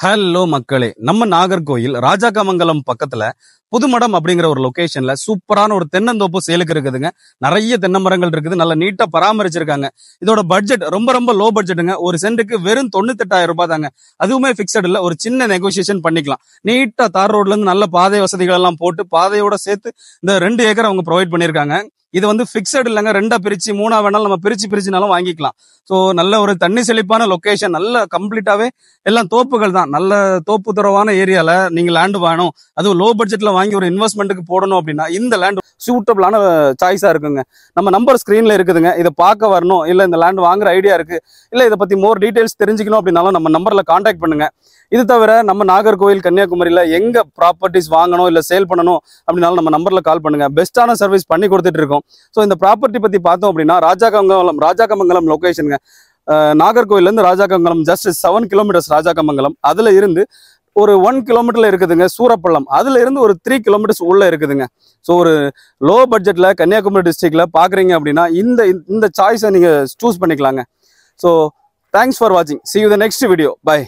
Hello மக்களே, நம்ம நாகர்கோயில் ராஜாக்கமங்கலம் பக்கத்துல புதுமடம் அப்படிங்கிற ஒரு லொகேஷன்ல சூப்பரான ஒரு தென்னந்தோப்பு சேலுக்கு இருக்குதுங்க. நிறைய தென்னை மரங்கள் இருக்குது, நல்லா நீட்டா பராமரிச்சிருக்காங்க. இதோட பட்ஜெட் ரொம்ப ரொம்ப லோ பட்ஜெட்டுங்க. ஒரு சென்ட்டுக்கு வெறும் 98,000 ரூபாய் தாங்க. அதுவுமே பிக்சட் இல்ல, ஒரு சின்ன நெகோசியேஷன் பண்ணிக்கலாம். நீட்டா தார் ரோட்ல இருந்து நல்ல பாதை வசதிகள் எல்லாம் போட்டு பாதையோட சேர்த்து இந்த 2 ஏக்கர் அவங்க ப்ரொவைட் பண்ணிருக்காங்க. இது வந்து பிக்சட் இல்லைங்க, ரெண்டா பிரிச்சு மூணா வேணாலும் நம்ம பிரிச்சுனாலும் வாங்கிக்கலாம். ஸோ நல்ல ஒரு தண்ணி செழிப்பான லொகேஷன், நல்ல கம்ப்ளீட்டாவே எல்லாம் தோப்புகள் தான். நல்ல தோப்பு துறவான ஏரியால நீங்க லேண்ட் வேணும், அதுவும் லோ பட்ஜெட்ல வாங்கி ஒரு இன்வெஸ்ட்மெண்ட்டுக்கு போடணும் அப்படின்னா இந்த லேண்ட் சூட்டபிளான சாய்ஸா இருக்குங்க. நம்ம நம்பர் ஸ்கிரீன்ல இருக்குதுங்க. இதை பார்க்க வரணும், இல்ல இந்த லேண்ட் வாங்குற ஐடியா இருக்கு, இல்ல இதை பத்தி மோர் டீடைல்ஸ் தெரிஞ்சுக்கணும் அப்படின்னாலும் நம்ம நம்பர்ல கான்டாக்ட் பண்ணுங்க. இது தவிர நம்ம நாகர்கோவில் கன்னியாகுமரியில எங்க ப்ராப்பர்ட்டிஸ் வாங்கணும் இல்ல சேல் பண்ணணும் அப்படின்னாலும் நம்ம நம்பர்ல கால் பண்ணுங்க. பெஸ்ட்டான சர்வீஸ் பண்ணி கொடுத்துட்டு இருக்கோம். ஸோ இந்த ப்ராப்பர்ட்டி பத்தி பார்த்தோம் அப்படின்னா ராஜாக்கமங்கலம் லொகேஷனுங்க. நாகர்கோவில்ல இருந்து ராஜாக்கமங்கலம் ஜஸ்ட் 7 கிலோமீட்டர்ஸ் ராஜாக்கமங்கலம். அதுல இருந்து ஒரு 1 கிலோமீட்டர்ல இருக்குதுங்க சூரப்பள்ளம். அதுல இருந்து ஒரு 3 கிலோமீட்டர்ஸ் உள்ள இருக்குதுங்க. ஸோ ஒரு லோ பட்ஜெட்ல கன்னியாகுமரி டிஸ்ட்ரிக்ட்ல பாக்குறீங்க அப்படின்னா இந்த சாய்ஸை நீங்க சூஸ் பண்ணிக்கலாங்க. ஸோ தேங்க்ஸ் ஃபார் வாட்சிங். See you in the next video. Bye.